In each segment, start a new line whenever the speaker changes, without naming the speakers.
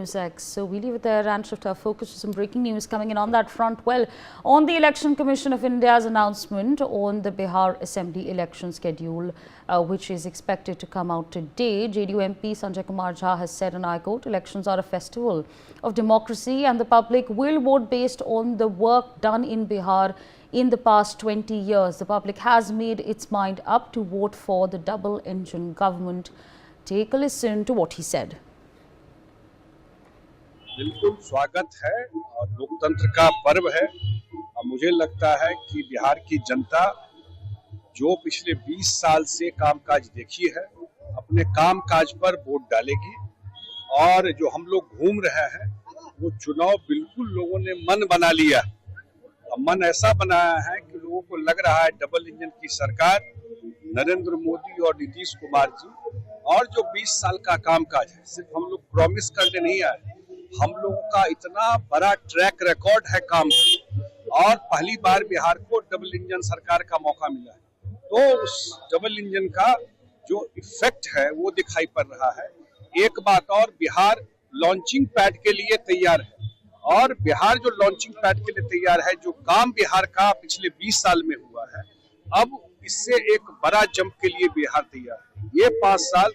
News X. So we leave it there and shift our focus to some breaking news coming in on that front. Well, on the Election Commission of India's announcement on the Bihar Assembly election schedule, which is expected to come out today, JDU MP Sanjay Kumar Jha has said, and I quote, elections are a festival of democracy and the public will vote based on the work done in Bihar in the past 20 years. The public has made its mind up to vote for the double-engine government. Take a listen to what he said.
बिल्कुल स्वागत है और लोकतंत्र का पर्व है और मुझे लगता है कि बिहार की जनता जो पिछले 20 साल से कामकाज देखी है अपने कामकाज पर वोट डालेगी और जो हम लोग घूम रहे हैं वो चुनाव बिल्कुल लोगों ने मन बना लिया और मन ऐसा बनाया है कि लोगों को लग रहा है डबल इंजन की सरकार नरेंद्र मोदी और नीतीश कुमार जी और जो 20 साल का कामकाज है सिर्फ हम लोग प्रॉमिस करने नहीं आए, हम लोगों का इतना बड़ा ट्रैक रिकॉर्ड है काम और पहली बार बिहार को डबल इंजन सरकार का मौका मिला है तो उस डबल इंजन का जो इफेक्ट है वो दिखाई पड़ रहा है। एक बात और, बिहार लॉन्चिंग पैड के लिए तैयार है और बिहार जो लॉन्चिंग पैड के लिए तैयार है, जो काम बिहार का पिछले 20 साल में हुआ है, अब इससे एक बड़ा जंप के लिए बिहार तैयार है। ये 5 साल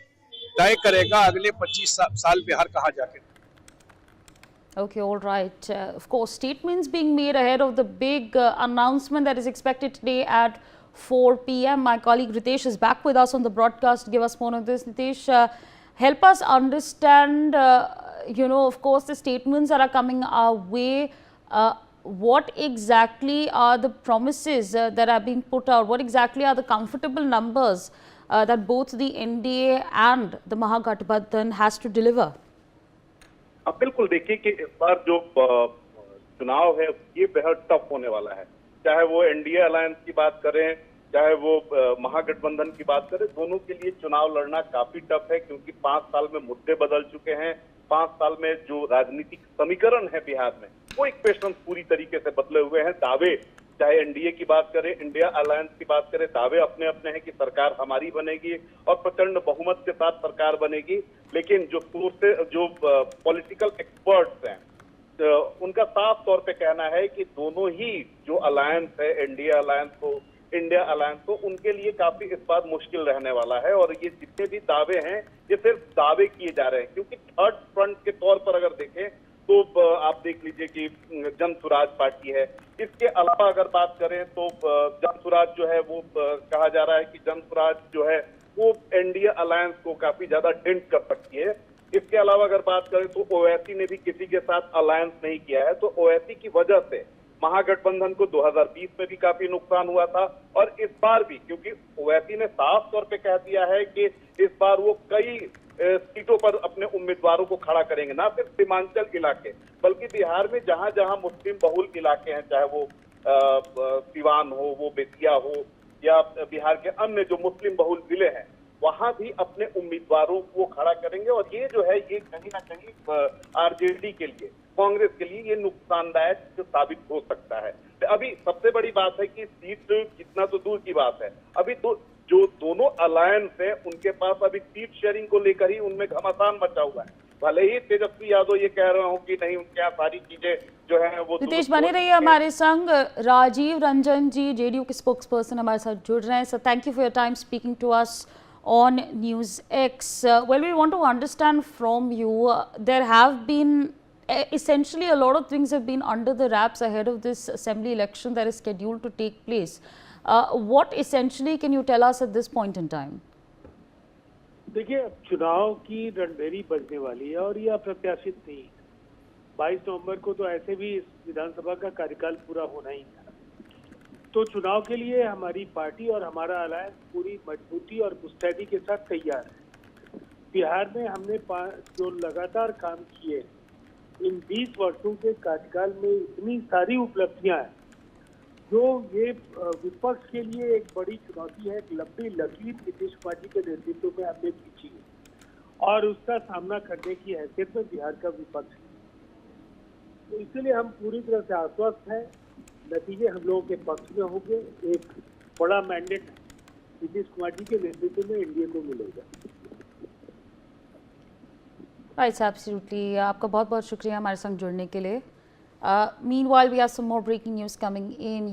तय करेगा अगले 25 साल बिहार कहाँ जाके।
Okay, all right. Of course, statements being made ahead of the big announcement that is expected today at 4 p.m. My colleague Ritesh is back with us on the broadcast to give us more on this. Ritesh, help us understand, of course, the statements that are coming our way. What exactly are the promises that are being put out? What exactly are the comfortable numbers that both the NDA and the Mahagathbandhan has to deliver?
बिल्कुल, देखिए कि इस बार जो चुनाव है ये बेहद tough होने वाला है। चाहे वो एनडीए अलायंस की बात करें, चाहे वो महागठबंधन की बात करें, दोनों के लिए चुनाव लड़ना काफी टफ है क्योंकि 5 साल में मुद्दे बदल चुके हैं। 5 साल में जो राजनीतिक समीकरण है बिहार में वो इक्वेशन पूरी तरीके से बदले हुए हैं। दावे, चाहे एनडीए की बात करें, इंडिया अलायंस की बात करें, दावे अपने अपने हैं कि सरकार हमारी बनेगी और प्रचंड बहुमत के साथ सरकार बनेगी। लेकिन जो पॉलिटिकल एक्सपर्ट्स हैं उनका साफ तौर पे कहना है कि दोनों ही जो अलायंस है, एनडीए अलायंस हो, इंडिया अलायंस हो, उनके लिए काफी इस बार मुश्किल रहने वाला है। और ये जितने भी दावे हैं ये सिर्फ दावे किए जा रहे हैं क्योंकि थर्ड फ्रंट के तौर पर अगर देखें तो आप देख लीजिए कि जन स्वराज पार्टी है। इसके अलावा अगर बात करें तो जन स्वराज जो है वो कहा जा रहा है कि जन स्वराज जो है वो एनडीए अलायंस को काफी ज्यादा डेंट कर सकती है। इसके अलावा अगर बात करें तो ओवैसी ने भी किसी के साथ अलायंस नहीं किया है, तो ओवैसी की वजह से महागठबंधन को 2020 में भी काफी नुकसान हुआ था और इस बार भी, क्योंकि ओवैसी ने साफ तौर पे कह दिया है कि इस बार वो कई सीटों पर अपने उम्मीदवारों को खड़ा करेंगे, ना सिर्फ सीमांचल इलाके बल्कि बिहार में जहां जहां मुस्लिम बहुल इलाके हैं, चाहे वो सिवान हो, वो बेतिया हो या बिहार के अन्य जो मुस्लिम बहुल जिले हैं, वहां भी अपने उम्मीदवारों को खड़ा करेंगे। और ये जो है ये कहीं ना कहीं आरजेडी के लिए, कांग्रेस के लिए ये नुकसानदायक साबित हो सकता है। अभी सबसे बड़ी बात है कि सीट कितना तो दूर की बात है, अभी तो जो दोनों अलायंस है उनके पास अभी सीट शेयरिंग को लेकर ही उनमें घमासान मचा हुआ है। भले ही तेजस्वी यादव ये कह रहे हो कि नहीं उनके यहाँ सारी चीजें जो है वो।
रितेश बने रहिए हमारे संग। राजीव रंजन जी जेडीयू के स्पोक्स पर्सन हमारे साथ जुड़ रहे हैं। Sir, thank you for your time speaking to us on News X. Well, we want to understand from you, there have been essentially a lot of things have been under the wraps ahead of this assembly election that is scheduled to take place. What essentially can you tell us at this point in time?
देखिए, चुनाव की रणभेरी बजने वाली है और यह अप्रत्याशित नहीं। 22 नवंबर को तो ऐसे भी इस विधानसभा का कार्यकाल पूरा होना ही था, तो चुनाव के लिए हमारी पार्टी और हमारा अलायंस पूरी मजबूती और मुस्तैदी के साथ तैयार है। बिहार में हमने जो लगातार काम किए, इन 20 वर्षों के कार्यकाल में इतनी सारी उपलब्धियां हैं जो ये विपक्ष के लिए एक बड़ी चुनौती है। एक लंबी लकीर नीतीश कुमार जी के नेतृत्व में हमने खींची है और उसका सामना करने की हैसियत में बिहार का विपक्ष है। तो इसलिए हम पूरी तरह से आश्वस्त हैं, नतीजे हम लोगों के पक्ष में होंगे। एक बड़ा मैंडेट नीतीश कुमार जी के नेतृत्व में एनडीए को मिलेगा।
Right, absolutely. आपका बहुत बहुत शुक्रिया हमारे संग जुड़ने के लिए। Meanwhile we have some more breaking news coming in.